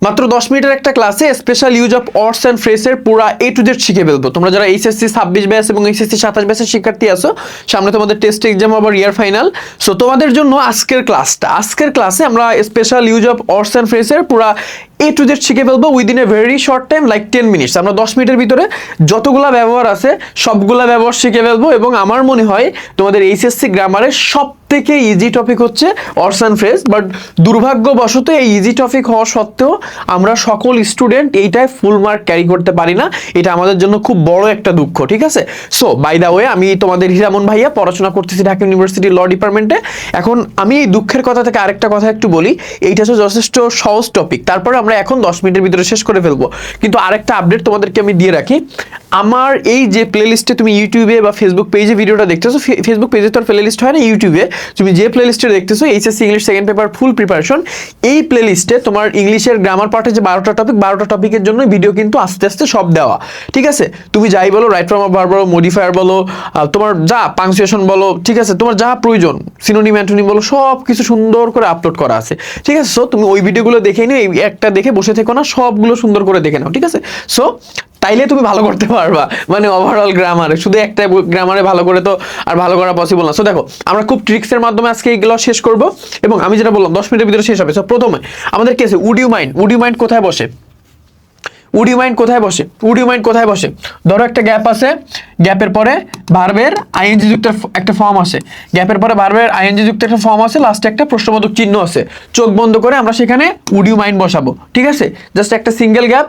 মাত্র 10 মিনিটের একটা ক্লাসে special use of words and ফ্রেজের পুরো A to Z শিখে ফেলবো। তোমরা যারা এইচএসসি 26 ব্যাচ এবং এইচএসসি 27 ব্যাচের শিক্ষার্থী আছো, সামনে তোমাদের টেস্ট এক্সাম আবার ইয়ার ফাইনাল। সো তোমাদের জন্য আজকের ক্লাসে আমরা special use of words and ফ্রেজের পুরো A to Z শিখে ফেলবো within a very short time, like 10 minutes. আমরা 10 মিনিটের ভিতরে যতগুলা ব্যবহার আছে সবগুলা ব্যবহার শিখে ফেলবো। এবং আমার মনে হয় তোমাদের এইচএসসি গ্রামারের সব থেকে ইজি টপিক হচ্ছে অর্ডস এন্ড ফ্রেজ। বাট দুর্ভাগ্যবশত এই ইজি টপিক হওয়া সত্ত্বেও আমরা সকল স্টুডেন্ট এইটায় ফুল মার্ক ক্যারি করতে পারি না। এটা আমাদের জন্য খুব বড় একটা দুঃখ, ঠিক আছে? সো বাই দ্য ওয়ে, আমি তোমাদের হীরামন ভাইয়া, পড়াশোনা করতেছি ঢাকা ইউনিভার্সিটি ল ডিপার্টমেন্টে। এখন আমি এই দুঃখের কথা থেকে আরেকটা কথা একটু বলি, এইটা হচ্ছে যথেষ্ট সহজ টপিক, তারপরে আমরা এখন 10 মিনিটের ভিতরে শেষ করে ফেলবো। কিন্তু আরেকটা আপডেট তোমাদেরকে আমি দিয়ে রাখি, আমার এই যে প্লে লিস্টে তুমি ইউটিউবে বা ফেসবুক পেজে ভিডিওটা দেখতেছো, ফেসবুক পেজে তো আর প্লে লিস্ট হয় না, ইউটিউবে তুমি যে প্লে লিস্টে দেখতেছো HSC English second paper full preparation, এই প্লে লিস্টে তোমার ইংলিশের গ্রামার পার্টে যে 12টা টপিক, 12টা টপিকের জন্য ভিডিও কিন্তু আস্তে আস্তে সব দেওয়া, ঠিক আছে? তুমি যাই বলো, রাইট ফ্রম ভার্ব বলো, মডিফায়ার বলো, তোমার যা পাংচুয়েশন বলো, ঠিক আছে, তোমার যা প্রয়োজন, সিনোনিম অ্যান্টোনিম বলো, সব কিছু সুন্দর করে আপলোড করা আছে, ঠিক আছে? সো তুমি ওই ভিডিওগুলো দেখে নিও, এই একটা দেখে বসে থেকো না, সবগুলো সুন্দর করে দেখে নাও, ঠিক আছে? সো তাইলে তুমি ভালো করতে পারবা, মানে ওভারঅল গ্রামারে। শুধু একটা গ্রামারে ভালো করে তো আর ভালো করা পসিবল না। সো দেখো, আমরা খুব ট্রিক্সের মাধ্যমে আজকে এইগুলো শেষ করব, এবং আমি যেটা বললাম 10 মিনিটের ভিতরে শেষ হবে। সো প্রথমে আমাদের কি আছে, উড ইউ মাইন্ড কোথায় বসে? উড ইউ মাইন্ড কোথায় বসে? ধরো একটা গ্যাপ আছে, গ্যাপের পরে ভার্বের আইএনজি যুক্ত একটা ফর্ম আছে, গ্যাপের পরে ভার্বের আইএনজি যুক্ত একটা ফর্ম আছে, লাস্টে একটা প্রশ্নবোধক চিহ্ন আছে। চোখ বন্ধ করে আমরা সেখানে উড ইউ মাইন্ড বসাবো, ঠিক আছে? জাস্ট একটা সিঙ্গেল গ্যাপ,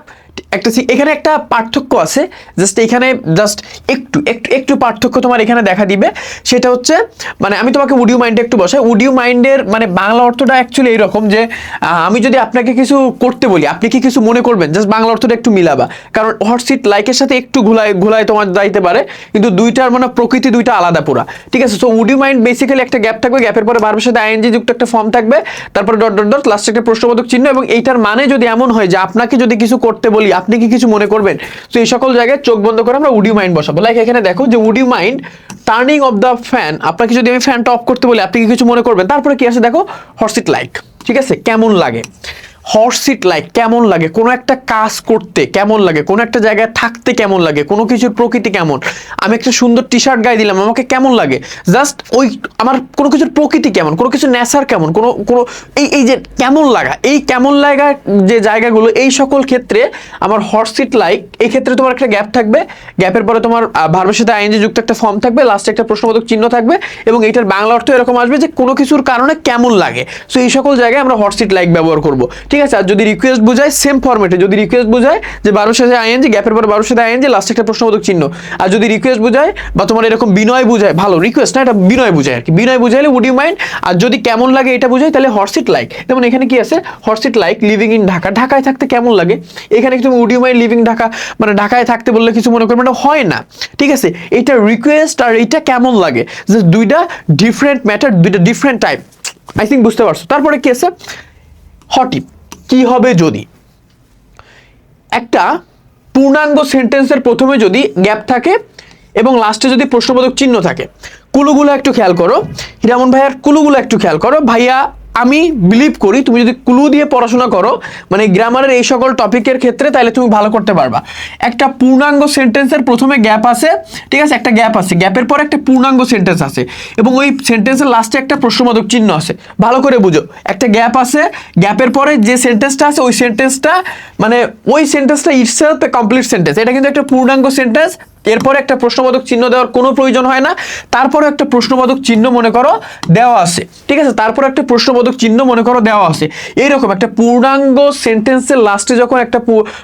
এখানে একটা পার্থক্য আছে, জাস্ট এখানে জাস্ট একটু পার্থক্য তোমার এখানে দেখা দিবে। সেটা হচ্ছে, মানে আমি তোমাকে উড ইউ মাইন্ডে একটু বসাই। উড ইউ মাইন্ডের মানে বাংলা অর্থটা অ্যাকচুয়ালি এইরকম যে, আমি যদি আপনাকে কিছু করতে বলি, আপনি কি কিছু মনে করবেন? জাস্ট বাংলা অর্থটা একটু মিলাবা, কারণ হট সিট লাইকের সাথে একটু ঘুলায় তোমার যাইতে পারে, কিন্তু দুইটার মানে প্রকৃতি দুইটা আলাদা পুরা, ঠিক আছে? So would you mind basically একটা গ্যাপ থাকবে, গ্যাপের পরে ভার্বের সাথে আইএনজি যুক্ত একটা ফর্ম থাকবে, তারপরে ডট ডট ডট, লাস্টে একটা প্রশ্নবোধক চিহ্ন। এবং এইটার মানে যদি এমন হয় যে আপনাকে যদি কিছু করতে বলি, আপনি কি কিছু মনে করবেন? তো এই সকল জায়গায় চোখ বন্ধ করে আমরা উড ইউ মাইন্ড বসাবো। লাইক এখানে দেখো যে would you mind turning off the fan, আপনাকে যদি আমি ফ্যানটা অফ করতে বলি, আপনি কি কিছু মনে করবেন? তারপরে কি আছে দেখো, হট সিট লাইক, ঠিক আছে? কেমন লাগে হট সিট লাইক, কেমন লাগে কোনো একটা কাজ করতে, কেমন লাগে কোনো একটা জায়গায় থাকতে, কেমন লাগে কোনো কিছুর প্রকৃতি কেমন, আমি একটা সুন্দর টি শার্ট গায়ে দিলাম, আমাকে কেমন লাগে? জাস্ট ওই আমার কোনো কিছুর প্রকৃতি কেমন, কোনো কিছু নেচার কেমন, কোনো এই যে কেমন লাগা, এই কেমন লাগা যে জায়গাগুলো, এই সকল ক্ষেত্রে আমার হট সিট লাইক, এই ক্ষেত্রে তোমার একটা গ্যাপ থাকবে, গ্যাপের পরে তোমার ভার্বের সাথে আইএনজি যুক্ত একটা ফর্ম থাকবে, লাস্টে একটা প্রশ্নবোধক চিহ্ন থাকবে, এবং এইটার বাংলা অর্থ এরকম আসবে যে কোনো কিছুর কারণে কেমন লাগে। সো এই সকল জায়গায় আমরা হট সিট লাইক ব্যবহার করব, ঠিক আছে? আর যদি রিকোয়েস্ট বোঝায়, সেম ফরম্যাটে, যদি রিকোয়েস্ট বোঝায় যে 12 সাথে আইএনজি, গ্যাপের পরে 12 সাথে আইএনজি, লাস্টে একটা প্রশ্নবোধক চিহ্ন। আর যদি রিকোয়েস্ট বোঝায় বা তোমার এরকম বিনয় বোঝায়, ভালো রিকোয়েস্ট না, এটা বিনয় বোঝায় আর কি, বিনয় বুঝাইলে উড ইউ মাইন্ড। আর যদি কেমন লাগে এটা বোঝায়, তাহলে হট সিট লাইক। যেমন এখানে কি আছে, hot seat like living in Dhaka, ঢাকায় থাকতে কেমন লাগে। এখানে তুমি would you mind living Dhaka, মানে ঢাকায় থাকতে বললে কিছু মনে করবে না, হয় না, ঠিক আছে? এটা রিকোয়েস্ট আর এটা কেমন লাগে, জাস্ট দুইটা ডিফারেন্ট ম্যাটার, দুইটা ডিফারেন্ট টাইপ। আই থিঙ্ক বুঝতে পারছো। তারপরে কি আছে, হটিপ, কি হবে যদি একটা পূর্ণাঙ্গ সেন্টেন্সের প্রথমে যদি গ্যাপ থাকে এবং লাস্টে যদি প্রশ্নবোধক চিহ্ন থাকে। কুলুগুলো একটু খেয়াল করো, হীরামন ভাইয়ার কুলুগুলো একটু খেয়াল করো। ভাইয়া আমি বিলিভ করি তুমি যদি ক্লু দিয়ে পড়াশোনা করো, মানে গ্রামারের এই সকল টপিকের ক্ষেত্রে, তাহলে তুমি ভালো করতে পারবা। একটা পূর্ণাঙ্গ সেন্টেন্সের প্রথমে গ্যাপ আছে, ঠিক আছে? একটা গ্যাপ আছে, গ্যাপের পর একটা পূর্ণাঙ্গ সেন্টেন্স আছে, এবং ওই সেন্টেন্সের লাস্টে একটা প্রশ্নবোধক চিহ্ন আছে। ভালো করে বুঝো, একটা গ্যাপ আছে, গ্যাপের পরে যে সেন্টেন্সটা আছে ওই সেন্টেন্সটা, মানে ওই সেন্টেন্সটা ইটসেলফ এ কমপ্লিট সেন্টেন্স, এটা কিন্তু একটা পূর্ণাঙ্গ সেন্টেন্স। এরপরে একটা প্রশ্নবোধক চিহ্ন দেওয়ার কোনো প্রয়োজন হয় না, তারপরে একটা প্রশ্নবোধক চিহ্ন মনে করো দেওয়া আছে, ঠিক আছে? তারপরে একটা প্রশ্নবোধক চিহ্ন মনে করো দেওয়া আছে। এইরকম একটা পূর্ণাঙ্গ সেন্টেন্সের লাস্টে যখন একটা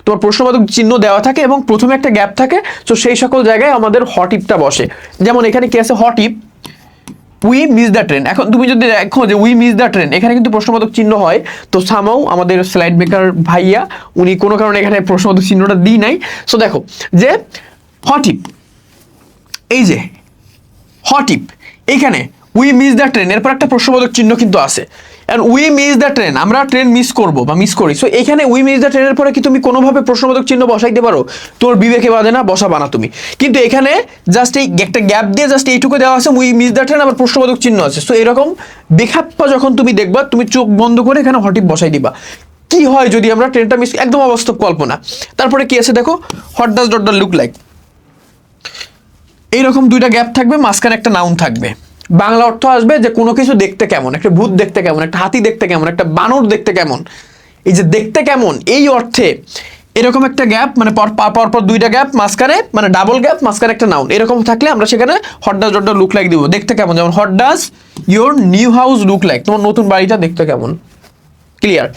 তোমার প্রশ্নবোধক চিহ্ন দেওয়া থাকে এবং প্রথমে একটা গ্যাপ থাকে, তো সেই সকল জায়গায় আমাদের হটিপটা বসে। যেমন এখানে কি আছে, হটিপ উই মিস দ্য ট্রেন। এখন তুমি যদি দেখো যে উই মিস দ্য ট্রেন, এখানে কিন্তু প্রশ্নবোধক চিহ্ন হয়, তো সামাও আমাদের স্লাইড মেকার ভাইয়া উনি কোনো কারণে এখানে প্রশ্নবোধক চিহ্নটা দিই নাই। সো দেখো যে হটিপ, এই যে হটিপ, এইখানে উই মিস দ্য ট্রেন, এরপর একটা প্রশ্নবোধক চিহ্ন কিন্তু আছে। And we miss the train, আমরা ট্রেন মিস করবো বা মিস করি। সো এখানে উই মিস দ্য ট্রেনের পরে কি তুমি কোনোভাবে প্রশ্নবোধক চিহ্ন বসাইতে পারো? তোর বিবেকে বাদে না, বসাবা না তুমি। কিন্তু এখানে জাস্ট এই একটা গ্যাপ দিয়ে জাস্ট এইটুকু দেওয়া আছে, উই মিস দ্য ট্রেন, আবার প্রশ্নবোধক চিহ্ন আছে। সো এরকম বেখাপ্পা যখন তুমি দেখবা, তুমি চোখ বন্ধ করে এখানে হটিপ বসাই দিবা। কি হয় যদি আমরা ট্রেনটা মিস, একদম অবাস্তব কল্পনা। তারপরে কি আছে দেখো, what does dot look like, এইরকম দুইটা গ্যাপ থাকবে, মাঝখানে একটা নাউন থাকবে। বাংলা অর্থ আসবে যে কোনো কিছু দেখতে কেমন, একটা ভূত দেখতে কেমন, একটা হাতি দেখতে কেমন, একটা বানর দেখতে কেমন। এই যে দেখতে কেমন এই অর্থে এরকম একটা গ্যাপ, মানে পরপর দুইটা গ্যাপ, মাঝখানে মানে ডাবল গ্যাপ, মাঝখানে একটা নাউন, এরকম থাকলে আমরা সেখানে what does dot look like দিব, দেখতে কেমন। যেমন what does your new house look like, তোমার নতুন বাড়িটা দেখতে কেমন। ক্লিয়ার?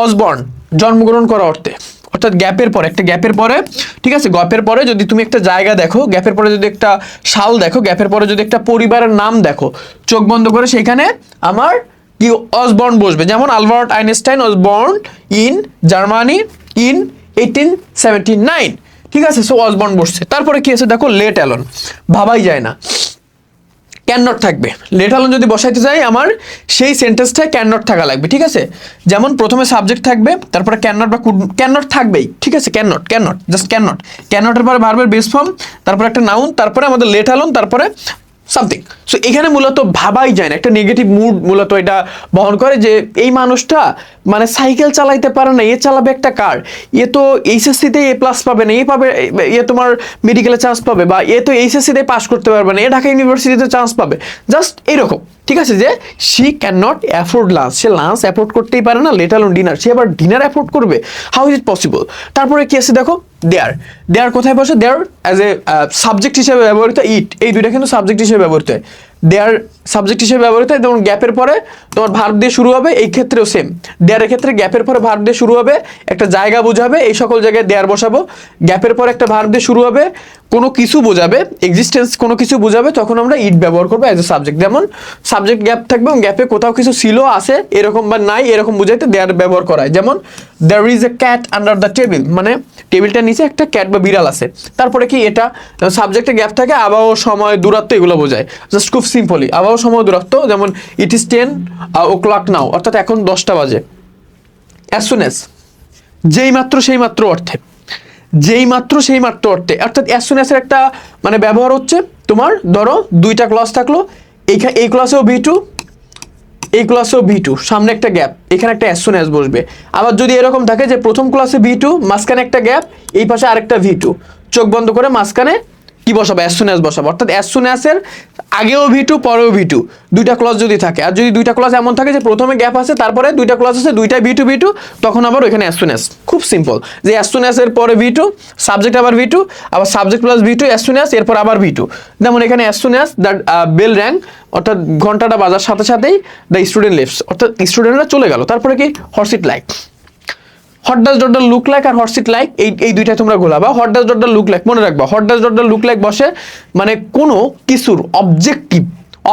অসবর্ন, জন্মগ্রহণ করা অর্থে, অর্থাৎ গ্যাপের পরে, একটা গ্যাপের পরে, ঠিক আছে, গ্যাপের পরে যদি তুমি একটা জায়গা দেখো, গ্যাপের পরে যদি একটা সাল দেখো, গ্যাপের পরে যদি একটা পরিবারের নাম দেখো, চোখ বন্ধ করে সেখানে আমার কি অসবর্ন বসবে। যেমন Albert Einstein was born in Germany in 1879, ঠিক আছে, সো অসবর্ন বসছে। তারপরে কি আছে দেখো, লেট অ্যালোন, ভাবাই যায় না, ক্যান নট থাকবে। লেট অ্যালোন যদি বসাইতে যাই আমার সেই সেন্টেন্সটায় ক্যান নট থাকা লাগবে, ঠিক আছে। যেমন প্রথমে সাবজেক্ট থাকবে, তারপরে ক্যান নট বা ক্যান নট থাকবেই, ঠিক আছে, can not just can not, can নটের পরে ভার্বের বেস ফর্ম, তারপরে একটা নাউন, তারপরে আমাদের লেট অ্যালোন, তারপরে সামথিং। সো এখানে মূলত ভাবাই যায় না, একটা নেগেটিভ মুড মূলত এটা বহন করে যে এই মানুষটা মানে সাইকেল চালাইতে পারে না, এ চালাবে একটা কার, এ তো এইচএসসিতে এ প্লাস পাবে না, এ পাবে, এ তোমার মেডিকেলে চান্স পাবে, বা এ তো এইচএসসিতে পাস করতে পারবে না, এ ঢাকা ইউনিভার্সিটিতে চান্স পাবে, জাস্ট এরকম, ঠিক আছে, যে she can not afford lunch, say lunch afford করতেই পারে না, লেট অ্যালোন ডিনার, সে আবার ডিনার অ্যাফোর্ড করবে, হাউ ইজ ইট পসিবল। তারপরে কি আছে দেখো, দেয়ার, দেয়ার কোথায় বসে, দেয়ার অ্যাজ এ সাবজেক্ট হিসেবে ব্যবহৃত, ইট, এই দুইটা কিন্তু সাবজেক্ট হিসেবে ব্যবহৃত হয়, দেয়ার সাবজেক্ট হিসেবে ব্যবহৃত হয়। যেমন গ্যাপের পরে তোমার ভার্ব দিয়ে শুরু হবে, এই ক্ষেত্রেও সেম, দেয়ারের ক্ষেত্রে গ্যাপের পরে ভার্ব দিয়ে শুরু হবে, একটা জায়গা বোঝাবে, এই সকল জায়গায় দেয়ার বসাবো, গ্যাপের পরে একটা ভার্ব দিয়ে শুরু হবে, কোনো কিছু বোঝাবে, এক্সিস্টেন্স কোনো কিছু বোঝাবে, তখন আমরা ইট ব্যবহার করবো অ্যাজ এ সাবজেক্ট। যেমন সাবজেক্ট গ্যাপ থাকবে এবং গ্যাপে কোথাও কিছু ছিল, আছে এরকম বা নাই এরকম বুঝাইতে দেয়ার ব্যবহার করা হয়। যেমন there is a cat under the table, মানে টেবিলটার নিচে একটা ক্যাট বা বিড়াল আছে। তারপরে কি, এটা সাবজেক্টে গ্যাপ থাকে, আবহাওয়া, সময়, দূরত্ব, এগুলো বোঝায়, জাস্ট খুব সিম্পলি আবহাওয়া, সময়, দূরত্ব। যেমন ইট ইজ 10 o'clock নাও, অর্থাৎ এখন 10টা বাজে। অ্যাজ সুন অ্যাজ, যেই মাত্র সেই মাত্র অর্থে, যেই মাত্র সেই মাত্র অর্থে, অর্থাৎ অ্যাজ সুন অ্যাজের একটা মানে ব্যবহার হচ্ছে তোমার, ধরো দুইটা ক্লজ থাকলো, এই ক্লাসেও V2, এই ক্লাসেও V2, সামনে একটা গ্যাপ, এখানে একটা অ্যাজ সুন অ্যাজ বসবে। আবার যদি এরকম থাকে যে প্রথম ক্লাসে V2, মাঝখানে একটা গ্যাপ, এই পাশে আরেকটা V2, চোখ বন্ধ করে মাঝখানে কি বসাবো, অ্যাজ সুন অ্যাজ বসাবো। অর্থাৎ অ্যাজ সুন অ্যাজের আগেও V2 পরেও V2, দুইটা ক্লজ যদি থাকে। আর যদি দুইটা ক্লজ এমন থাকে যে প্রথমে গ্যাপ আছে, তারপরে দুইটা ক্লজ আছে, দুইটাই V2, তখন আবার ওইখানে অ্যাজ সুন অ্যাজ। খুব সিম্পল, যে অ্যাজ সুন অ্যাজের পরে V2, সাবজেক্ট আবার V2, আবার subject plus V2, as soon as, এরপর আবার V2। যেমন এখানে as soon as the bell rang, অর্থাৎ ঘন্টাটা বাজার সাথে সাথেই দ্য স্টুডেন্ট লিভস, অর্থাৎ স্টুডেন্টরা চলে গেল। তারপরে কি, how's it like, what does dot look like আর হর্স ইট লাইক, এই দুইটাই তোমরা গোলাবা। What does dot look like মনে রাখবা, what does dot look like বসে মানে কোনো কিছুর অবজেক্টিভ,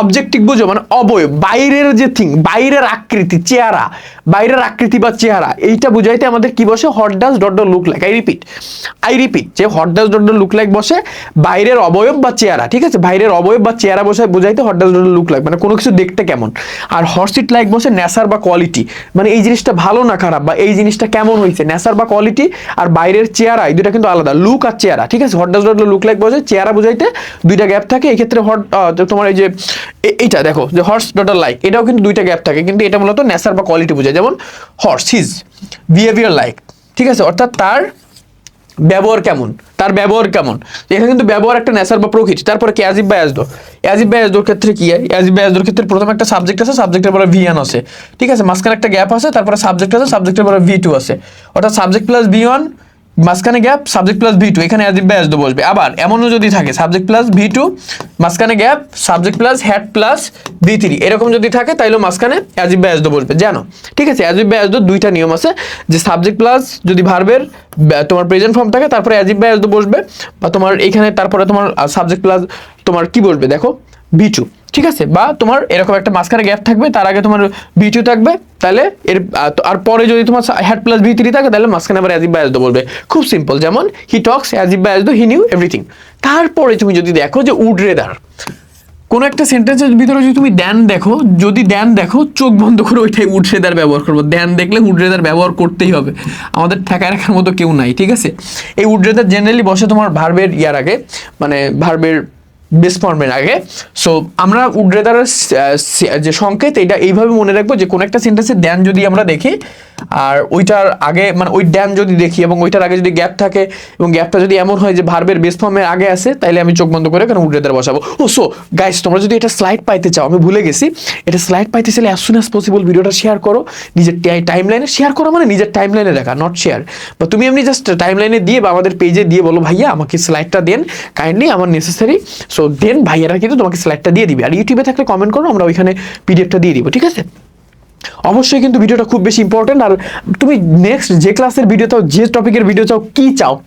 অবজেক্টিভ বুঝো মানে অবয়ব, বাইরের যে থিং, বাইরের আকৃতি, চেহারা, বাইরের আকৃতি বা চেহারা, এইটা বুঝাইতে আমাদের কি বসে, what does dot look like. I repeat যে what does dot look like বসে বাইরের অবয়ব বা চেহারা, ঠিক আছে, বাইরের অবয়ব বা চেহারা বসে বুঝাইতে what does dot look like, মানে কোনো কিছু দেখতে কেমন। আর হর্স ইট লাইক বসে নেচার বা কোয়ালিটি, মানে এই জিনিসটা ভালো না খারাপ, বা এই জিনিসটা কেমন হয়েছে, নেচার বা কোয়ালিটি। আর বাইরের চেহারা, এই দুটা কিন্তু আলাদা, লুক আর চেহারা, ঠিক আছে। What does dot look like বসে চেহারা বুঝাইতে দুইটা গ্যাপ থাকে, এই ক্ষেত্রে তোমার এই যে এইটা দেখো যে হর্স ডট লাইক, এটাও কিন্তু দুইটা গ্যাপ থাকে, কিন্তু এটা মূলত নেচার বা কোয়ালিটি বোঝায়। যেমন হর্স হিজ বিহেভিয়ার লাইক, ঠিক আছে, অর্থাৎ তার ব্যবহার কেমন, তার ব্যবহার কেমন, এখানে কিন্তু ব্যবহার একটা নেচার বা প্রকৃতি। তারপরে কি, অ্যাজিব বা অ্যাজদো, অ্যাজিব বা অ্যাজদোর ক্ষেত্রে কি হয়, অ্যাজিব বা অ্যাজদোর ক্ষেত্রে প্রথমে একটা সাবজেক্ট আছে, সাবজেক্টের পরে V1 আছে, ঠিক আছে, মাঝখানে একটা গ্যাপ আছে, তারপরে সাবজেক্ট আছে, সাবজেক্টের পরে V2 আছে, অর্থাৎ সাবজেক্ট প্লাস V1, মাঝখানে গ্যাপ, সাবজেক্ট প্লাস V2, এখানে অ্যাজিব বা অ্যাজদো বসবে। আবার এমনও যদি থাকে সাবজেক্ট প্লাস V2, মাঝখানে gap, subject plus had plus V3, এরকম যদি থাকে তাইলে মাঝখানে অ্যাজিব বা অ্যাজদো বসবে, জানো, ঠিক আছে। অ্যাজিব বা অ্যাজদো দুইটা নিয়ম আছে, যে সাবজেক্ট প্লাস যদি ভার্বের তোমার প্রেজেন্ট ফর্ম থাকে, তারপরে অ্যাজিব বা অ্যাজদো বসবে, বা তোমার এখানে তারপরে তোমার সাবজেক্ট প্লাস তোমার কি বসবে দেখো V2, ঠিক আছে, বা তোমার এরকম একটা মাঝখানে গ্যাপ থাকবে, তার আগে তোমার V2 থাকবে, তাহলে এর আর পরে যদি তোমার হ্যাড প্লাস V3 থাকে, তাহলে মাঝখানে আবার অ্যাজিব বা অ্যাজদো বলবে। খুব সিম্পল, যেমন হি টক্স, অ্যাজিব বা অ্যাজদো, হি নিউ এভরিথিং। তারপরে তুমি যদি দেখো যে উড রেদার, কোনো একটা সেন্টেন্সের ভিতরে যদি তুমি দ্যান দেখো, যদি দ্যান দেখো, চোখ বন্ধ করে ওইটাই উড রেদার ব্যবহার করবো। দ্যান দেখলে উড রেদার ব্যবহার করতেই হবে, আমাদের ঠেকায় রাখার মতো কেউ নাই, ঠিক আছে। এই উড রেদার জেনারেলি বসে তোমার ভার্বের ইয়ার আগে, মানে ভার্বের বেস ফর্মের আগে। সো আমরা উড রেদারের যে সংকেত এটা এইভাবে মনে রাখবো যে কোন একটা সেন্টেন্সে দেন যদি আমরা দেখি আর ওইটার আগে মানে ওই ড্যান যদি দেখি এবং ওইটার আগে যদি গ্যাপ থাকে এবং গ্যাপটা যদি এমন হয় যে ভার্বের বেস ফর্মের আগে আসে তাইলে আমি চোখ বন্ধ করে কারণ উড রেদার বসাবো। ও সো গাইস তোমরা যদি এটা স্লাইড পাইতে চাও, আমি ভুলে গেছি, এটা স্লাইড পাইতে চাইলে অ্যাজ সুন অ্যাজ পসিবল ভিডিওটা শেয়ার করো নিজের টাইমলাইনে। শেয়ার করো মানে নিজের টাইমলাইনে রাখা, নট শেয়ার। বা তুমি এমনি জাস্ট টাইমলাইনে দিয়ে বা আমাদের পেজে দিয়ে বলো ভাইয়া আমাকে স্লাইডটা দেন কাইন্ডলি, আমার নেসেসারি। সো দেন ভাইয়ারা কিন্তু তোমাকে স্লাইডটা দিয়ে দিবে। আর ইউটিউবে থাকলে কমেন্ট করো, আমরা ওইখানে পিডিএফটা দিয়ে দিব, ঠিক আছে? অবশ্যই কিন্তু ভিডিওটা খুব বেশি ইম্পর্টেন্ট। আর তুমি নেক্সট যে ক্লাসের ভিডিও চাও, যে টপিকের ভিডিও চাও,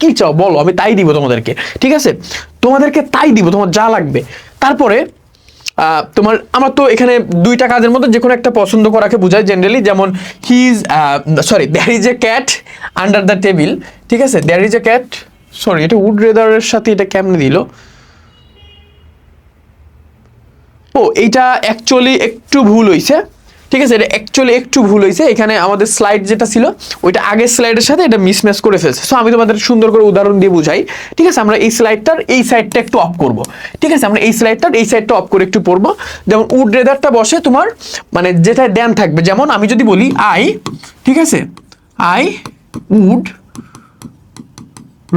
কি চাও বলো, আমি তাই দিব তোমাদেরকে, ঠিক আছে? তোমাদেরকে তাই দিব, তোমার যা লাগবে। তারপরে তোমার আমার তো এখানে দুইটা কাজের মধ্যে যে কোনো একটা পছন্দ করাকে বোঝায় জেনারেলি, যেমন there is a cat under the table, ঠিক আছে? There is a cat, sorry এটা উড রেদারের সাথে এটা কেমনে দিল? ও এইটা অ্যাকচুয়ালি একটু ভুল হয়েছে, ঠিক আছে? এটা অ্যাকচুয়ালি একটু ভুল হয়েছে, এখানে আমাদের স্লাইড যেটা ছিল ওইটা আগের স্লাইডের সাথে এটা মিসম্যাচ করে ফেলছে। সো আমি তোমাদের সুন্দর করে উদাহরণ দিয়ে বুঝাই, ঠিক আছে? আমরা এই স্লাইডটার এই সাইডটা একটু অফ করব, ঠিক আছে? আমরা এই স্লাইডটার এই সাইডটা অফ করে একটু পড়বো। যেমন উড রেদারটা বসে তোমার মানে যেটা দেন থাকবে, যেমন আমি যদি বলি আই, ঠিক আছে? I would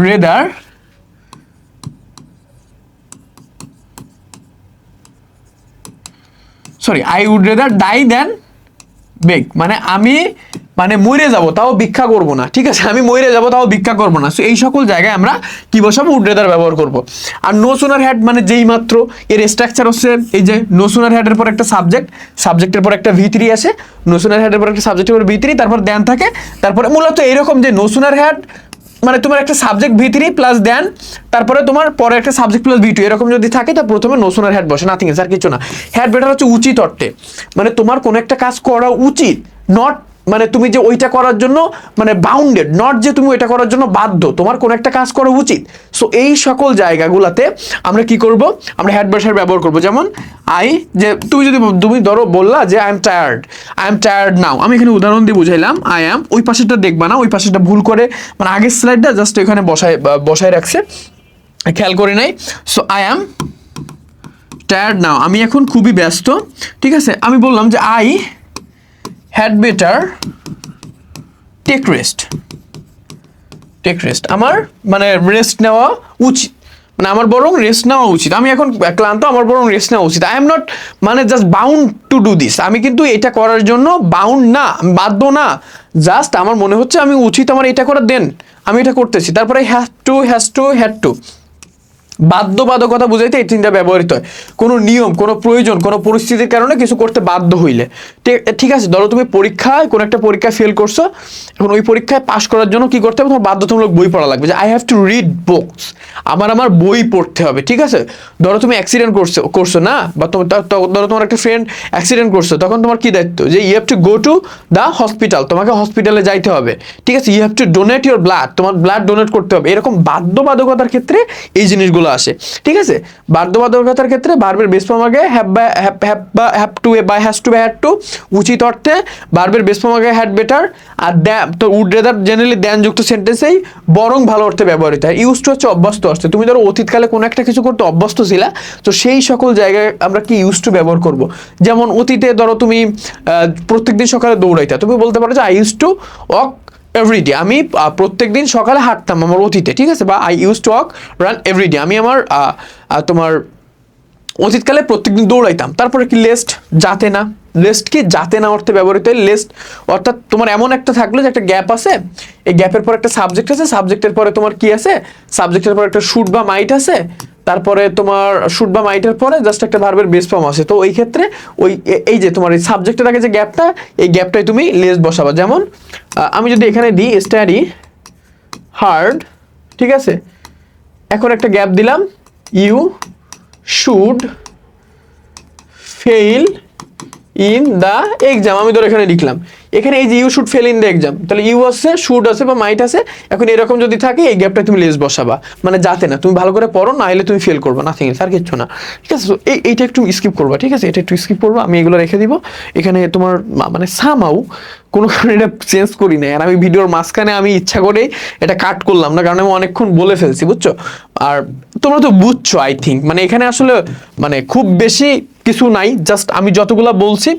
rather I would rather die than beg, মানে আমি মানে মরে যাব তাও ভিক্ষা করব না, ঠিক আছে? আমি মরে যাব তাও ভিক্ষা করব না। সো এই সকল জায়গায় আমরা কি বসাবো? উড রেদার ব্যবহার করব। আর নো সুনার হ্যাড মানে যেই মাত্র এর স্ট্রাকচার হচ্ছে এই যে নো সুনার হ্যাডের পর একটা সাবজেক্ট, সাবজেক্টের পর একটা V3 আসে, নো সুনার হ্যাডের পর একটা সাবজেক্টের পর V3, তারপর দেন থাকে, তারপরে মূলত এরকম যে নো সুনার হ্যাড মানে তোমার একটা সাবজেক্ট V3 প্লাস দেন, তারপরে তোমার পরে একটা সাবজেক্ট প্লাস V2 এরকম যদি থাকে তা প্রথমে নো সুনার হ্যাড বসে, নাথিং এলস, আর কিছু না। হ্যাড বেটার হচ্ছে উচিত অর্থে, মানে তোমার কোনো একটা কাজ করা উচিত, নট মানে তুমি যে ওইটা করার জন্য মানে বাউন্ডেড, নট যে তুমি ওইটা করার জন্য বাধ্য, তোমার কোনো একটা কাজ করা উচিত। সো এই সকল জায়গাগুলোতে আমরা কি করব? আমরা হ্যাড বেটার ব্যবহার করব। যেমন আই, যে তুমি ধরো বললা যে আই এম টায়ার্ড নাও, আমি এখানে উদাহরণ দিয়ে বুঝাইলাম আই অ্যাম, ওই পাশেরটা দেখবা না, ওই পাশেরটা ভুল করে মানে আগের স্লাইডটা জাস্ট এখানে বসায় রাখছে, খেয়াল করে নাই। So I am tired now, আমি এখন খুবই ব্যস্ত, ঠিক আছে? আমি বললাম যে I had better take rest, আমার মানে রেস্ট নেওয়া উচিত, মানে আমার বরং রেস্ট নেওয়া উচিত, আমি এখন ক্লান্ত, আমার বরং রেস্ট নেওয়া উচিত। আই এম নট মানে just bound to do this, আমি কিন্তু এটা করার জন্য বাউন্ড না, বাধ্য না, জাস্ট আমার মনে হচ্ছে আমি উচিত আমার এটা করার, দেন আমি এটা করতেছি। তারপরে হ্যাড টু বাধ্যবাধকতা বুঝাইতে এই তিনটা ব্যবহৃত হয়। কোনো নিয়ম, কোনো প্রয়োজন, কোনো পরিস্থিতির কারণে কিছু করতে বাধ্য হইলে, ঠিক আছে? ধরো তুমি পরীক্ষায় কোনো একটা পরীক্ষায় ফেল করছো, এখন ওই পরীক্ষায় পাশ করার জন্য কি করতে হবে? তোমার বাধ্যতামূলক বই পড়া লাগবে, যে I have to read books, আমার বই পড়তে হবে, ঠিক আছে? ধরো তুমি অ্যাক্সিডেন্ট করছো না, বা ধরো তোমার একটা ফ্রেন্ড অ্যাক্সিডেন্ট করছো, তখন তোমার কি দায়িত্ব? যে you have to go to the hospital, তোমাকে হসপিটালে যাইতে হবে, ঠিক আছে? You have to donate your blood, তোমার ব্লাড ডোনেট করতে হবে। এরকম বাধ্যবাধকতার ক্ষেত্রে এই জিনিসগুলো আসে, ঠিক আছে? বাধ্যবাধকতার ক্ষেত্রে ভার্বের বেস ফর্ম আগে হ্যাভ টু বা হ্যাজ টু বা হ্যাড টু, উচিত অর্থে ভার্বের বেস ফর্ম আগে হ্যাড বেটার, আর তো উড রেদার জেনারেলি দেন যুক্ত সেন্টেন্সেই বরং ভালো অর্থে ব্যবহৃত হয়। ইউজ টু হচ্ছে অভ্যস্ত অর্থে, তুমি ধরো অতীতকালে কোনো একটা কিছু করতে অভ্যস্ত ছিলা, তো সেই সকল জায়গায় আমরা কি ইউজ টু ব্যবহার করব। যেমন অতীতে ধরো তুমি প্রত্যেকদিন সকালে দৌড়াইতা, তুমি বলতে পারো যে I use to walk everyday, আমি প্রত্যেকদিন সকালে হাঁটতাম আমার অতীতে, ঠিক আছে? বা I use to walk run everyday, আমি আমার তোমার অতীতকালে প্রত্যেকদিন দৌড়াইতাম। তারপরে কি লেস্ট, যাতে না, লেস্ট কি যাতে না অর্থে ব্যবহৃত হয়। লেস্ট অর্থাৎ তোমার এমন একটা থাকলো যে একটা গ্যাপ আছে, এই গ্যাপের পর একটা সাবজেক্ট আছে, সাবজেক্টের পরে তোমার কি আছে? সাবজেক্টের পরে একটা শুড বা মাইট আছে, তারপরে তোমার শুড বা মাইটের পরে জাস্ট একটা ভার্বের বেস ফর্ম আছে। তো ওই ক্ষেত্রে এই যে তোমার এই সাবজেক্টের আগে যে গ্যাপটা, এই গ্যাপটাই তুমি লেস বসাবা। যেমন আমি যদি এখানে দিই স্টাডি হার্ড, ঠিক আছে? এখন একটা গ্যাপ দিলাম, you should fail in the exam, আমি ধর এখানে লিখলাম, এখানে এই যে you should fail in the exam, তাহলে ইউ আছে, শুড আছে বা মাইট আছে, এখন এরকম যদি থাকে এই গ্যাপটা তুমি লেস বসাবা, মানে যাতে না তুমি ভালো করে পড়ো, না হলে তুমি ফেল করবে, নাথিং এলস, আর কিচ্ছু না, ঠিক আছে। এইটা একটু স্কিপ করবা, ঠিক আছে, এটা একটু স্কিপ করবা, আমি এগুলো রেখে দিব এখানে তোমার, মানে সামাও কোনো কারণে এটা চেঞ্জ করি না, আর আমি ভিডিওর মাঝখানে আমি ইচ্ছা করে এটা কাট করলাম না, কারণ আমি অনেকক্ষণ বলে ফেলছি, বুঝছো। আর তোমরা তো বুঝছো আই থিঙ্ক, মানে এখানে আসলে মানে খুব বেশি কিছু নাই, জাস্ট আমি যতগুলা বলছি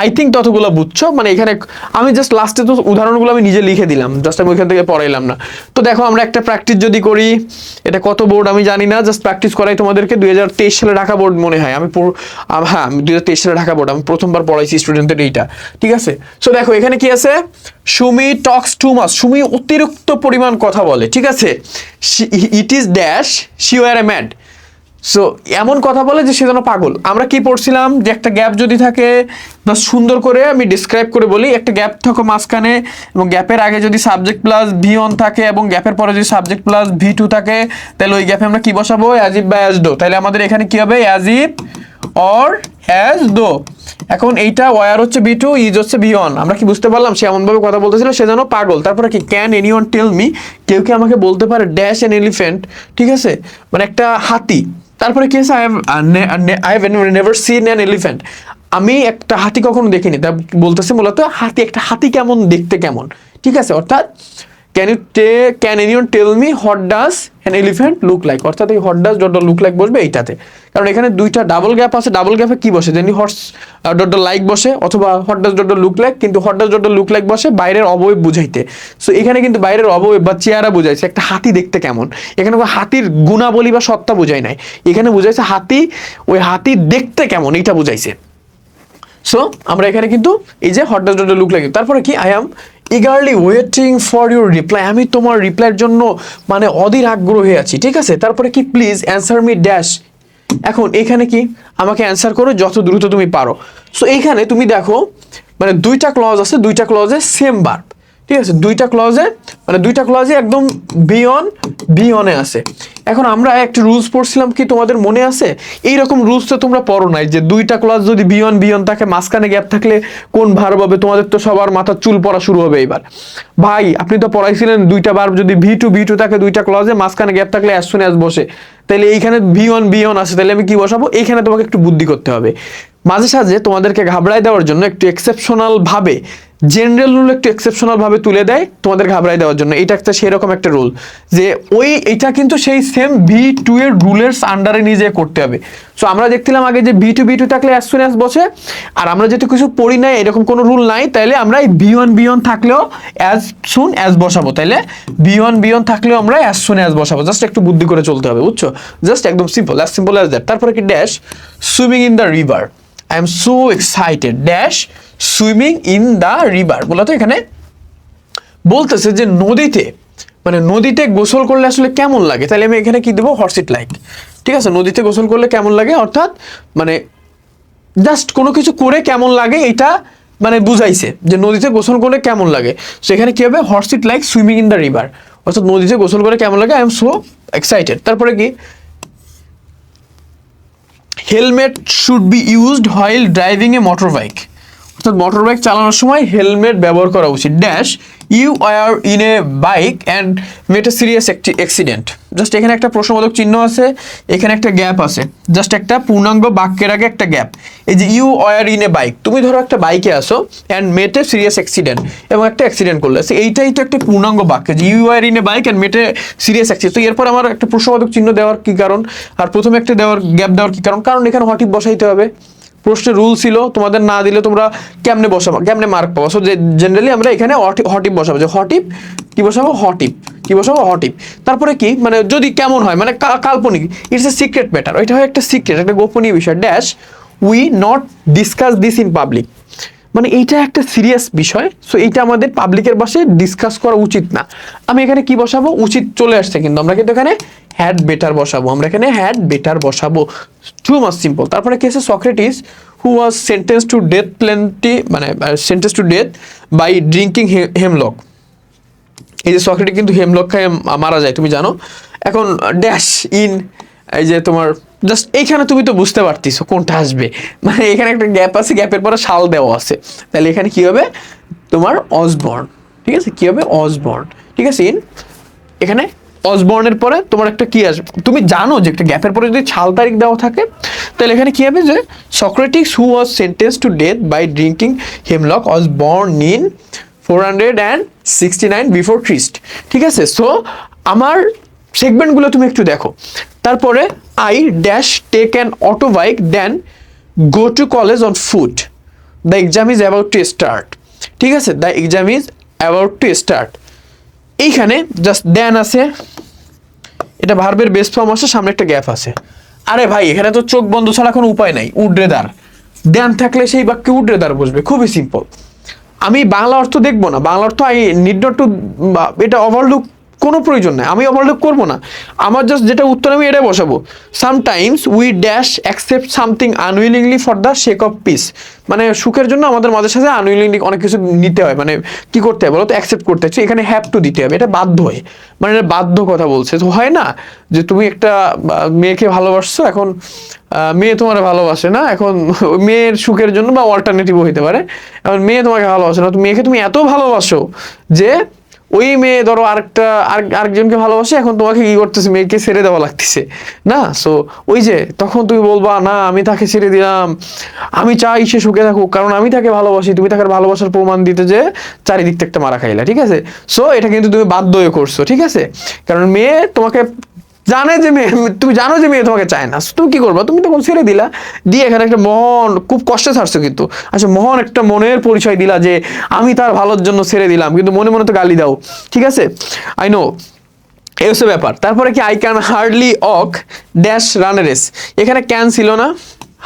আই থিঙ্ক ততগুলো বুঝছো, মানে এখানে আমি জাস্ট লাস্টে তো উদাহরণগুলো আমি নিজে লিখে দিলাম, জাস্ট আমি ওইখান থেকে পড়াইলাম না। তো দেখো আমরা একটা প্র্যাকটিস যদি করি, এটা কত বোর্ড আমি জানি না, জাস্ট প্র্যাকটিস করাই তোমাদেরকে, 2023 সালে ঢাকা বোর্ড মনে হয়, হ্যাঁ 2023 সালে ঢাকা বোর্ড, আমি প্রথমবার পড়াইছি স্টুডেন্টদের এইটা, ঠিক আছে। সো দেখো এখানে কি আছে, Sumi talks too much, Sumi অতিরিক্ত পরিমাণ কথা বলে, ঠিক আছে, it is dash she were a mad, so এমন কথা বলে যে সে যেন পাগল। আমরা কি পড়ছিলাম যে একটা গ্যাপ যদি থাকে, বা সুন্দর করে আমি ডিসক্রাইব করে বলি, একটা গ্যাপ থাকে মাঝখানে, এবং গ্যাপের আগে যদি সাবজেক্ট প্লাস ভি অন থাকে, এবং গ্যাপের পরে যদি সাবজেক্ট প্লাস ভি টু থাকে, তাহলে ওই গ্যাপে আমরা কি বসাবো, অ্যাজ ইফ বা অ্যাজ দো, তাহলে আমাদের এখানে কি হবে, as if or as though. এখন এইটা ওয়ার হচ্ছে বি টু, ইজ হচ্ছে বি অন, আমরা কি বুঝতে পারলাম সে এমনভাবে কথা বলতেছিল সে যেন পাগল। তারপরে কি, ক্যান এনিওয়ান টেল মি, কেউ কি আমাকে বলতে পারে ড্যাশ অ্যান এলিফ্যান্ট, ঠিক আছে, মানে একটা হাতি। তারপরে কি আছে, I have never seen an elephant, আমি একটা হাতি কখনো দেখিনি, তা বলতেছে মূলত হাতি, একটা হাতি কেমন দেখতে কেমন, ঠিক আছে, অর্থাৎ can anyone tell me what does an elephant look like, অর্থাৎ এই what does dot look like বসবে এইটাতে, কারণ এখানে দুইটা ডাবল গ্যাপ আছে, ডাবল গ্যাপে কি বসে যেন হর্স ডট লাইক বসে, অথবা what does dot look like, কিন্তু what does dot look like বসে বাইরের অবয়ব বুঝাইতে। সো এখানে কিন্তু বাইরের অবয়ব বা চেহারা বুঝাইছে, একটা হাতি দেখতে কেমন, এখানে হাতির গুণাবলী বা সত্তা বুঝাই নাই, এখানে বুঝাইছে হাতি, ওই হাতি দেখতে কেমন এইটা বুঝাইছে। সো আমরা এখানে কিন্তু এই যে what does dot look like, তারপরে কি, I am eagerly waiting for your reply, আমি তোমার রিপ্লাইয়ের জন্য মানে অধীর আগ্রহে আছি, ঠিক আছে। তারপরে কি, প্লিজ অ্যান্সার মি ড্যাশ, এখন এখানে কি, আমাকে অ্যান্সার করো যত দ্রুত তুমি পারো। সো এইখানে তুমি দেখো মানে দুইটা ক্লজ আছে, দুইটা ক্লজে সেম ভার্ব, ঠিক আছে, দুইটা ক্লজে একদম বি অনে আছে। এখন আমরা একটা রুলস পড়ছিলাম, কি তোমাদের মনে আছে, এইরকম রুলস তো তোমরা পড়ো নাই, যে দুইটা ক্লজ যদি বি অন থাকে, মাঝখানে গ্যাপ থাকলে কোন ভার্ব হবে, তোমাদের তো সবার মাথার চুল পড়া শুরু হবে এবার। ভাই আপনি তো পড়াইছিলেন দুইটা ভার্ব যদি ভি টু থাকে দুইটা ক্লজে, মাঝখানে গ্যাপ থাকলে অ্যাজ সুন অ্যাজ বসে, তাহলে এইখানে বি অন আছে, তাহলে আমি কি বসাবো, এইখানে তোমাকে একটু বুদ্ধি করতে হবে, মাঝে সাঝে তোমাদেরকে ঘাবড়াই দেওয়ার জন্য একটু এক্সেপশনাল ভাবে, জেনারেল রুল একটু এক্সেপশনাল ভাবে তুলে দেয় তোমাদের ঘাবড়াই দেওয়ার জন্য, এটা একটা সেরকম একটা রুল, যে এটা কিন্তু সেই সেম ভি2 এর রুলের আন্ডারে নিজে করতে হবে। সো আমরা দেখছিলাম আগে যে ভি টু থাকলে অ্যাজ সুন অ্যাজ বসে, আর আমরা যেহেতু কিছু পড়ি নাই, এরকম কোনো রুল নাই, তাইলে আমরা এই বি অন থাকলেও অ্যাজ সুন অ্যাজ বসাবো, তাইলে বি অন থাকলেও আমরা অ্যাজ সুন অ্যাজ বসাবো, জাস্ট একটু বুদ্ধি করে চলতে হবে, বুঝছো, জাস্ট একদম সিম্পল অ্যাজ দ্যাট। তারপরে কি, dash swimming in the river, I am so excited, dash swimming in the river, বলতো এখানে বলতেছে যে নদীতে, মানে নদীতে গোসল করলে আসলে কেমন লাগে, তাহলে আমি এখানে কি দেবো, হর্স ইট লাইক, ঠিক আছে, নদীতে গোসল করলে কেমন লাগে, অর্থাৎ মানে জাস্ট কোনো কিছু করে কেমন লাগে এটা মানে বুঝাইছে, যে নদীতে গোসল করলে কেমন লাগে, সেখানে কি হবে, horse it like swimming in the river, অর্থাৎ নদীতে গোসল করে কেমন লাগে, আই এম সো এক্সাইটেড। তারপরে কি, helmet should be used while driving a motor bike, অর্থাৎ মোটর বাইক চালানোর সময় হেলমেট ব্যবহার করা উচিত, dash you are in a bike and met a serious accident, just এখানে একটা প্রশ্নবোধক চিহ্ন আছে, এখানে একটা গ্যাপ আছে, জাস্ট একটা পূর্ণাঙ্গ বাক্যের আগে একটা গ্যাপ, এই যে you are in a bike, তুমি ধরো একটা বাইকে আসো and met a serious accident, এবং একটা অ্যাক্সিডেন্ট করলে, এইটাই তো একটা পূর্ণাঙ্গ বাক্য, যে you are in a bike and met a serious accident. তো এরপর আমার একটা প্রশ্নবোধক চিহ্ন দেওয়ার কি কারণ, আর প্রথমে একটা গ্যাপ দেওয়ার কি কারণ, কারণ এখানে হটিপ বসাইতে হবে, প্রশ্নের রুল ছিল, তোমাদের না দিলে তোমরা কেমনে বসাবো, কেমনে মার্ক পাবো, সো জেনারেলি আমরা এখানে হটিপ বসাবো, যে হটিপ কি বসাবো, হটিপ। তারপরে কি, মানে যদি কেমন হয়, মানে কাল্পনিক, ইটস এ সিক্রেট ম্যাটার, ওইটা হয় একটা সিক্রেট, একটা গোপনীয় বিষয়, dash we not discuss this in public, মানে এইটা একটা সিরিয়াস বিষয়, সো এইটা আমাদের পাবলিকের পাশে ডিসকাস করা উচিত না। আমি এখানে কি বসাবো, উচিত চলে আসছে, কিন্তু আমরা কিন্তু এখানে হ্যাড বেটার বসাবো, টু মাচ সিম্পল। তারপরে কি আছে, Socrates who was sentence to death মানে sentence to death by drinking hemlock, এই যে সক্রেটিস কিন্তু হেমলক খায় মারা যায়, তুমি জানো। এখন ড্যাশ ইন, এই যে তোমার জাস্ট এইখানে তুমি তো বুঝতে পারতেছো কোনটা আসবে, মানে এখানে একটা গ্যাপ আছে, গ্যাপের পরে সাল দেওয়া আছে, তাহলে এখানে কি হবে তোমার অসবর্ন, ঠিক আছে, কি হবে অসবর্ন, ঠিক আছে। এখানে অসবর্নের পরে তোমার একটা কি আসবে, তুমি জানো যে একটা গ্যাপের পরে যদি সাল তারিখ দেওয়া থাকে তাহলে এখানে কি হবে যে Socrates who was sentence to death by drinking hemlock was born in 469 before Christ, ঠিক আছে। সো আমার সেগমেন্টগুলো তুমি একটু দেখো। তারপরে I dash take an auto bike then go to college on foot, the exam is about to start, ঠিক আছে, the exam is about to start. এইখানে জাস্ট দেন আছে, এটা ভার্বের বেস ফর্ম আছে, সামনে একটা গ্যাপ আছে। আরে ভাই এখানে তো চোখ বন্ধ ছাড়া কোনো উপায় নাই, উড্রেদার দেন থাকলে সেই বাক্যে উড্রেদার বসবে, খুবই সিম্পল। আমি বাংলা অর্থ দেখবো না, বাংলা অর্থ আই নিড নট টু, এটা ওভারলুক কোনো প্রয়োজন নেই, আমি ওভারলুক করবো না, আমার জাস্ট যেটা উত্তর আমি এটা বসাবো। Sometimes we dash accept something unwillingly for the shake off piece, মানে সুখের জন্য আমাদের মাঝে সাথে আনউইলিংলি অনেক কিছু নিতে হয়, মানে কি করতে হয় বলো তো, অ্যাকসেপ্ট করতে হয়, এখানে হ্যাভ টু দিতে হবে, এটা বাধ্য হয়, মানে এটা বাধ্য কথা বলছে। তো হয় না যে তুমি একটা মেয়েকে ভালোবাসছো, এখন মেয়ে তোমার ভালোবাসে না, এখন মেয়ের সুখের জন্য বা অল্টারনেটিভও হইতে পারে, এখন মেয়ে তোমাকে ভালোবাসে না, মেয়েকে তুমি এত ভালোবাসো যে ওই মেয়ে ধরো আরেকজনকে ভালোবাসে, এখন তোমাকে কি করতেছে, মেয়েকে ছেড়ে দেওয়া লাগতেছে না। সো ওই যে তখন তুমি বলবা না আমি তাকে ছেড়ে দিলাম, আমি চাই সে সুখে থাকুক, কারণ আমি তাকে ভালোবাসি, তুমি তাকে ভালোবাসার প্রমাণ দিতে যে চারিদিক থেকে একটা মারা খাইলা, ঠিক আছে। সো এটা কিন্তু তুমি বাধ্য হয়ে করছো, ঠিক আছে, কারণ মেয়ে তোমাকে জানে যে মেয়ে, তুমি জানো যে মেয়ে তোমাকে চায় না, তুমি কি করবা, তুমি তখন ছেড়ে দিলা, দিয়ে এখানে একটা মহান, খুব কষ্টে ছাড়ছো কিন্তু, আচ্ছা মহান একটা মনের পরিচয় দিলা যে আমি তার ভালোর জন্য ছেড়ে দিলাম, কিন্তু মনে মনে তো গালি দাও, ঠিক আছে, আই নো, এই হচ্ছে ব্যাপার। তারপরে কি আই ক্যান হার্ডলি অক ড্যাশ রান রেস, এখানে ক্যান ছিল না,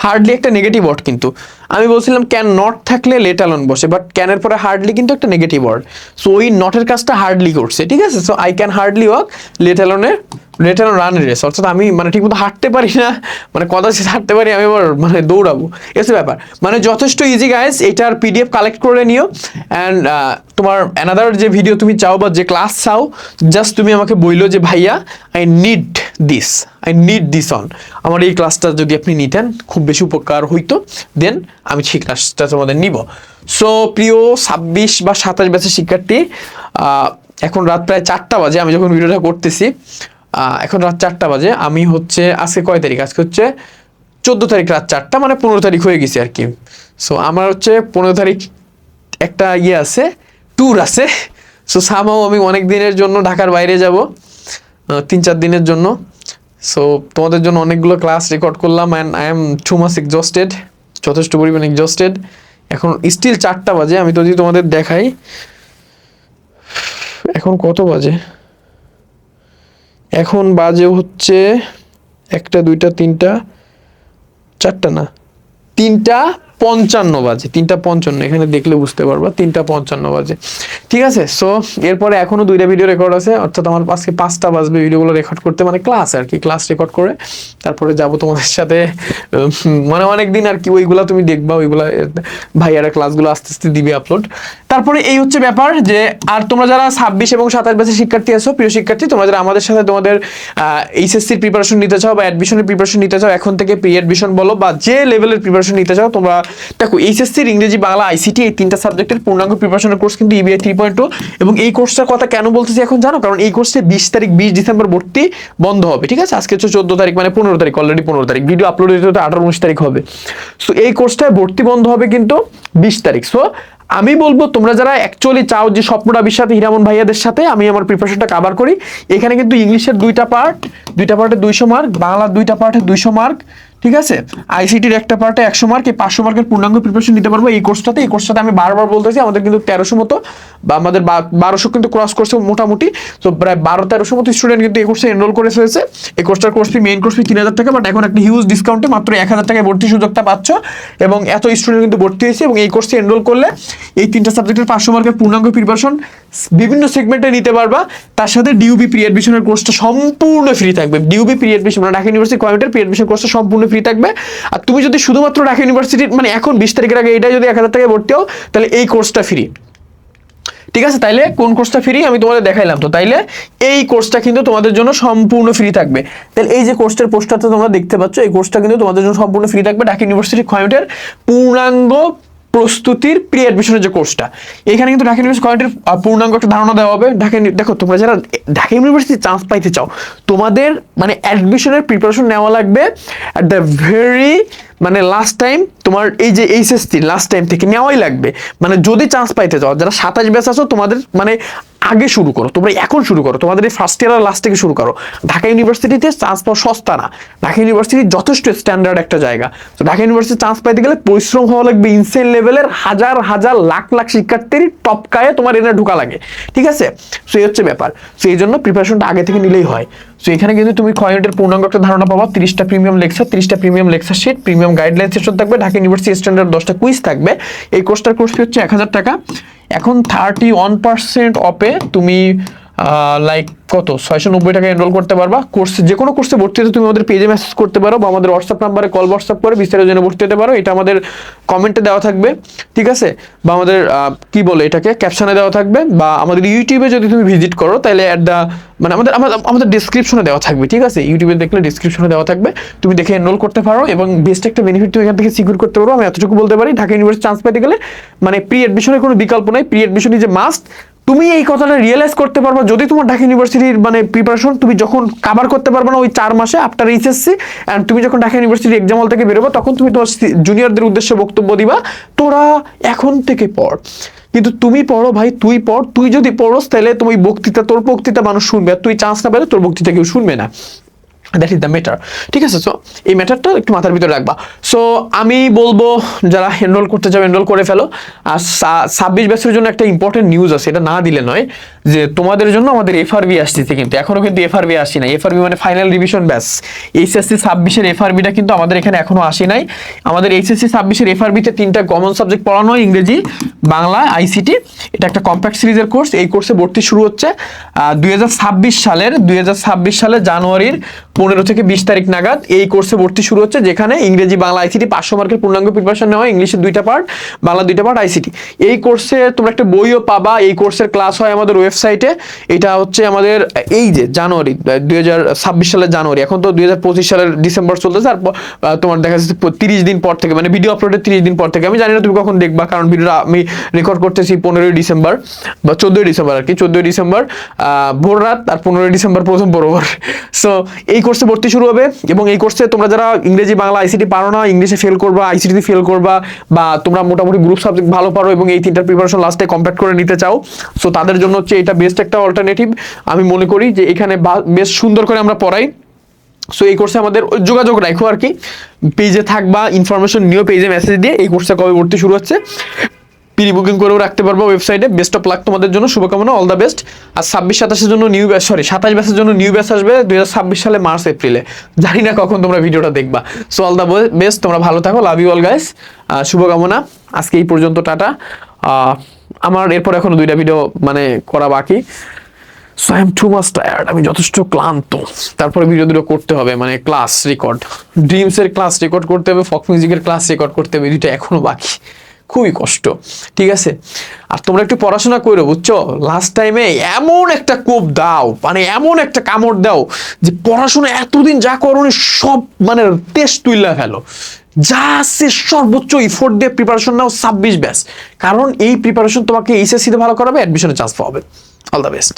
হার্ডলি একটা নেগেটিভ ওয়ার্ড, কিন্তু আমি বলছিলাম ক্যান নট থাকলে লেট অ্যালোন বসে, বাট ক্যানের পরে হার্ডলি কিন্তু একটা নেগেটিভ ওয়ার্ড, সো ওই নটের কাজটা হার্ডলি করছে, ঠিক আছে। So I can hardly walk let alone run race, অর্থাৎ আমি মানে ঠিক মতো হাঁটতে পারি না, মানে কদাচিৎ হাঁটতে পারি, আমি আবার মানে দৌড়াবো, এসে ব্যাপার, মানে যথেষ্ট ইজি গাইস। এটার পিডিএফ কালেক্ট করে নিও, অ্যান্ড তোমার অ্যানাদার যে ভিডিও তুমি চাও বা যে ক্লাস চাও, জাস্ট তুমি আমাকে বইলো যে ভাইয়া আই নিড দিস অন, আমার এই ক্লাসটা যদি আপনি নিতেন খুব বেশি উপকার হইতো, দেন আমি সেই ক্লাসটা তোমাদের নিব। সো প্রিয় 26 বা 27 ব্যাচের শিক্ষার্থী, এখন রাত প্রায় 4টা বাজে, আমি যখন ভিডিওটা করতেছি এখন রাত 4টা বাজে, আমি হচ্ছে আজকে কয় তারিখ, আজকে হচ্ছে 14 তারিখ রাত 4টা, মানে 15 তারিখ হয়ে গেছে আর কি। সো আমার হচ্ছে 15 তারিখ একটা আছে, ট্যুর আছে। সো সামহাও আমি অনেক দিনের জন্য ঢাকার বাইরে যাব, 3-4 দিনের জন্য। সো তোমাদের জন্য অনেকগুলো ক্লাস রেকর্ড করলাম, and I am too much exhausted, যথেষ্ট পরিমাণে এক্সস্টেড। এখন স্টিল 4টা বাজে, আমি যদি তোমাদের দেখাই এখন কত বাজে, এখন বাজে হচ্ছে 1টা 2টা 3টা 4টা না 3:55 বাজে, 3:55, এখানে দেখলে বুঝতে পারবা 3:55 বাজে, ঠিক আছে। সো এরপরে এখনো 2টা ভিডিও রেকর্ড আছে, অর্থাৎ আমার আজকে 5টা বাজবে ভিডিওগুলো রেকর্ড করতে, মানে ক্লাস আর কি, ক্লাস রেকর্ড করে তারপরে যাব তোমাদের সাথে, মানে অনেকদিন আর কি, ওইগুলা তুমি দেখবা, ওইগুলা ভাইয়ারা ক্লাসগুলো আস্তে আস্তে দিবে আপলোড। তারপরে এই হচ্ছে ব্যাপার যে, আর তোমরা যারা 26 এবং 27 ব্যাচের শিক্ষার্থী আছো, প্রিয় শিক্ষার্থী, তোমরা যারা আমাদের সাথে তোমাদের এইচএসসির প্রিপারেশন নিতে চাও বা অ্যাডমিশনের প্রিপারেশন নিতে চাও, এখন থেকে প্রি অ্যাডমিশন বলো বা যে লেভেলের প্রিপারেশন নিতে চাও, তোমরা দেখো এইচএসসির ইংরেজি, বাংলা, আইসিটি এই 3টা সাবজেক্টের পূর্ণাঙ্গ প্রিপারেশনের কোর্স কিন্তু ইবিআই 3.2, এবং এই কোর্সটার কথা কেন বলতেছি এখন জানো, কারণ এই কোর্সে 20 ডিসেম্বর ভর্তি বন্ধ হবে, ঠিক আছে। আজকে হচ্ছে 14 তারিখ, মানে 15 তারিখ, অলরেডি 15 তারিখ, ভিডিও আপলোড হতে হতে 18-19 তারিখ হবে। সো এই কোর্সটায় ভর্তি বন্ধ হবে কিন্তু 20 তারিখ। সো আমি বলবো তোমরা যারা অ্যাকচুয়ালি চাও যে স্বপ্নরাবির সাথে, হিরামন ভাইয়াদের সাথে আমি আমার প্রিপারেশনটা কভার করি, এখানে কিন্তু ইংলিশের 2টা পার্টে 200 মার্ক, বাংলার 2টা পার্টে 200 মার্ক, ঠিক আছে, আইসিটির একটা পার্টে 100 মার্ক, এই 500 মার্কের পূর্ণাঙ্গ প্রিপারেশন নিতে পারবো এই কোর্সটাতে। এই কোর্সটাতে আমি বারবার বলতেছি, আমাদের কিন্তু 1300 মতো, বা আমাদের 1200 কিন্তু ক্রস করছে মোটামুটি, তো প্রায় 1200-1300 মতো স্টুডেন্ট কিন্তু এই কোর্সে এনরোল করে ফেলেছে। এই কোর্সটার course fee, main course fee 3000 টাকা, বাট এখন একটা হিউজ ডিসকাউন্টে মাত্র 1000 টাকায় ভর্তির সুযোগটা পাচ্ছ, এবং এত স্টুডেন্ট কিন্তু ভর্তি হয়েছে, এবং এই কোর্সে এনরোল করলে এই 3টা সাবজেক্টের 500 মার্কের পূর্ণাঙ্গ প্রিপারেশন বিভিন্ন সেগমেন্টে নিতে পারবা। তার সাথে ডিউবি প্রি অ্যাডমিশনের কোর্সটা সম্পূর্ণ ফ্রি থাকবে, ডিউবি প্রি অ্যাডমিশন মানে ঢাকা ইউনিভার্সিটি কমিউনিটির প্রি অ্যাডমিশন কোর্সটা সম্পূর্ণ ফ্রি থাকবে। আর তুমি যদি শুধুমাত্র ঢাকা ইউনিভার্সিটির, মানে এখন 20 তারিখের আগে এটাই যদি 1000 টাকায় ভর্তি হও, তাহলে এই কোর্সটা ফ্রি, ঠিক আছে, তাইলে কোন কোর্সটা ফ্রি আমি তোমাদের দেখাইলাম। তো তাইলে এই কোর্সটা কিন্তু তোমাদের জন্য সম্পূর্ণ ফ্রি থাকবে। তাহলে এই যে কোর্সটার পোস্টারটা তোমরা দেখতে পাচ্ছ, এই কোর্সটা কিন্তু তোমাদের জন্য সম্পূর্ণ ফ্রি থাকবে। ঢাকা ইউনিভার্সিটি খয়ামেটের পূর্ণাঙ্গ প্রস্তুতির প্রি অ্যাডমিশনের যে কোর্সটা, এখানে কিন্তু ঢাকা ইউনিভার্সিটি খয়ামেটের পূর্ণাঙ্গ একটা ধারণা দেওয়া হবে। দেখো তোমরা যারা ঢাকা ইউনিভার্সিটি চান্স পাইতে চাও, তোমাদের মানে অ্যাডমিশনের প্রিপারেশন নেওয়া লাগবে অ্যাট দ্য ভেরি মানে লাস্ট টাইম, তোমার এই যে এইচএসসি লাস্ট টাইম থেকে নেওয়াই লাগবে। মানে যদি চান্স পাইতে চাও, যারা 27 ব্যাচ আছো তোমাদের মানে আগে শুরু করো, তোমরা এখন শুরু করো, তোমাদের এই ফার্স্ট ইয়ার লাস্ট থেকে শুরু করো। ঢাকা ইউনিভার্সিটিতে চান্স পাওয়া সস্তা না, ঢাকা ইউনিভার্সিটি যথেষ্ট স্ট্যান্ডার্ড একটা জায়গা। তো ঢাকা ইউনিভার্সিটি চান্স পাইতে গেলে পরিশ্রম হওয়া লাগবে ইনসেন লেভেলের, হাজার হাজার লাখ লাখ শিক্ষার্থীর টপকায়ে তোমার এনে ঢোকা লাগে, ঠিক আছে? সো এই হচ্ছে ব্যাপার। সো এই জন্য প্রিপারেশনটা আগে থেকে নিলেই হয়। সো এখানে কিন্তু তুমি খয়ামেটের পূর্ণাঙ্গ একটা ধারণা পাবা, 30টা প্রিমিয়াম লেকচার, 30টা premium lecture sheet, premium guideline session থাকবে, ঢাকা ইউনিভার্সিটি স্ট্যান্ডার্ড 10টা কুইজ থাকবে। এই কোর্সটার কোর্স ফি হচ্ছে 1000 টাকা। এখন 31% অফে তুমি লাইক কত 690 টাকা এনরোল করতে পারবা। কোর্সে যে কোনো কোর্সে ভর্তি হতে তুমি আমাদের পেজে মেসেজ করতে পারো বা আমাদের হোয়াটসঅ্যাপ নাম্বারে কল হোয়াটসঅ্যাপ করে বিস্তারিত জেনে ভর্তি হতে পারো। এটা আমাদের কমেন্টে দেওয়া থাকবে, ঠিক আছে, বা আমাদের কি বলে এটাকে ক্যাপশনে দেওয়া থাকবে, বা আমাদের ইউটিউবে যদি তুমি ভিজিট করো তাহলে অ্যাট দ্য মানে আমাদের ডিসক্রিপশনে দেওয়া থাকবে, ঠিক আছে? ইউটিউবে দেখলে ডিসক্রিপশনে দেওয়া থাকবে, তুমি দেখে এনরোল করতে পারো এবং বেস্ট একটা বেনিফিট তুমি এখান থেকে সিকিউর করতে পারো। আমি এতটুকু বলতে পারি, ঢাকা ইউনিভার্সিটি চান্স পেতে গেলে মানে প্রি অ্যাডমিশনের কোনো বিকল্প নাই, pre admission is a must. তুমি এই কথাটা রিয়েলাইজ করতে পারবা যদি তোমার ঢাকা ইউনিভার্সিটির মানে প্রিপারেশন তুমি যখন কভার করতে পারবে না ওই 4 মাসে আফটার এইচএসসি, এন্ড তুমি যখন ঢাকা ইউনিভার্সিটির এক্সাম হল থেকে বেরোবে তখন তুমি তোমার জুনিয়রদের উদ্দেশ্যে বক্তব্য দিবা, তোরা এখন থেকে পড়। কিন্তু তুমি পড়ো ভাই, তুই পড়, তুই যদি পড়োস তাহলে তুমি বক্তৃতা, তোর বক্তৃতা মানুষ শুনবে, আর তুই চান্স না পেলে তোর বক্তৃতা কেউ শুনবে না। দ্যাট ইজ দ্য ম্যাটার, ঠিক আছে? সো এই ম্যাটারটা একটু মাথার ভিতরে রাখবা। সো আমি বলবো যারা এনরোল করতে চাও এনরোল করে ফেলো। আর 26 ব্যাচের জন্য একটা ইম্পর্টেন্ট নিউজ আছে, এটা না দিলে নয়, যে তোমাদের জন্য আমাদের এফআরবি আসতেছে, কিন্তু এখনো কিন্তু এফআরবি আসি নাই। এফআরবি মানে ফাইনাল রিভিশন ব্যাচ, এইচএসসি 26-এর এফআরবিটা কিন্তু আমাদের এখানে এখনো আসে নাই। আমাদের এইচএসসি 26-এর এফআরবিতে 3টা কমন সাবজেক্ট পড়ানো হয়, ইংরেজি, বাংলা, আইসিটি। এটা একটা কম্প্যাক্ট সিরিজের কোর্স। এই কোর্সে ভর্তি শুরু হচ্ছে 2026 সালের জানুয়ারির 15 থেকে 20 তারিখ নাগাদ এই কোর্সে ভর্তি শুরু হচ্ছে, যেখানে ইংরেজি, বাংলা, আইসিটি 500 মার্কের পূর্ণাঙ্গ প্রিপারেশন নেওয়া হয়, ইংলিশের 2টা পার্ট, বাংলা 2টা পার্ট, আইসিটি। এই কোর্সে তোমরা একটা বইও পাবা। এই কোর্সের ক্লাস হয় আমাদের ওয়েবসাইটে। এটা হচ্ছে আমাদের এই যে জানুয়ারি 2026 সালের জানুয়ারি, এখন তো 2025 সালের ডিসেম্বর চলতেছে, আর তোমার দেখা যাচ্ছে 30 দিন পর থেকে, মানে ভিডিও আপলোডের 30 দিন পর থেকে, আমি জানি না তুমি কখন দেখবা, কারণ ভিডিওটা আমি রেকর্ড করতেছি 15 ডিসেম্বর বা 14 ডিসেম্বর আর কি, 14 ডিসেম্বর ভোর রাত, আর 15 ডিসেম্বর প্রথম বরাবর। সো এই কোর্সে ভর্তি শুরু হবে, এবং এই কোর্সে তোমরা যারা ইংরেজি, বাংলা, আইসিটি পারো না, ইংলিশে ফেল করবা, আইসিটিতে ফেল করবা, বা তোমরা মোটামুটি গ্রুপ সাবজেক্ট ভালো পারো এবং এই 3টার প্রিপারেশন লাস্টে কমপ্লিট করে নিতে চাও, সো তাদের জন্য হচ্ছে এটা বেস্ট একটা অল্টারনেটিভ। আমি মনে করি যে এখানে বেশ সুন্দর করে আমরা পড়াই। সো এই কোর্সে আমাদের যোগাযোগ রাখো আর কি, পেজে থাকবা, ইনফরমেশন নিও পেজে মেসেজ দিয়ে। এই কোর্সে কবে ভর্তি শুরু হচ্ছে প্রি বুকিং করেও রাখতে পারবো ওয়েবসাইটে। বেস্ট অফ লাক তোমাদের জন্য, শুভকামনা, অল দ্য বেস্ট। আর 27-27 জন্য নিউ ব্যাচ, 27 ব্যাচের জন্য নিউ ব্যাচ আসবে 2026 সালে মার্চ এপ্রিলে, জানি না কখন তোমরা ভিডিওটা দেখবা। সো অল দ্য বেস্ট, তোমরা ভালো থাকো, লাভ ইউ অল গাইস, শুভকামনা। আজকে এই পর্যন্ত, টাটা। আমার এরপর এখনো 2টা ভিডিও মানে করা বাকি। So I am too much tired, আমি যথেষ্ট ক্লান্ত। তারপরে ভিডিও দুটো করতে হবে, মানে ক্লাস রেকর্ড, ড্রিমসের ক্লাস রেকর্ড করতে হবে, ফক মিউজিকের ক্লাস রেকর্ড করতে হবে, 2টা এখনো বাকি, খুবই কষ্ট, ঠিক আছে? আর তোমরা একটু পড়াশোনা করো, বুঝছো? লাস্ট টাইমে এমন একটা কোপ দাও, মানে এমন একটা কামড় দাও যে পড়াশোনা এতদিন যা করো সব মানে টেস্ট তুইলা ফেলো, যা আছে সর্বোচ্চ ইফোর্ট দিয়ে প্রিপারেশন নাও 26 ব্যাচ, কারণ এই প্রিপারেশন তোমাকে এইচএসসি তে ভালো করাবে, অ্যাডমিশনে চান্স পাবে। All the best.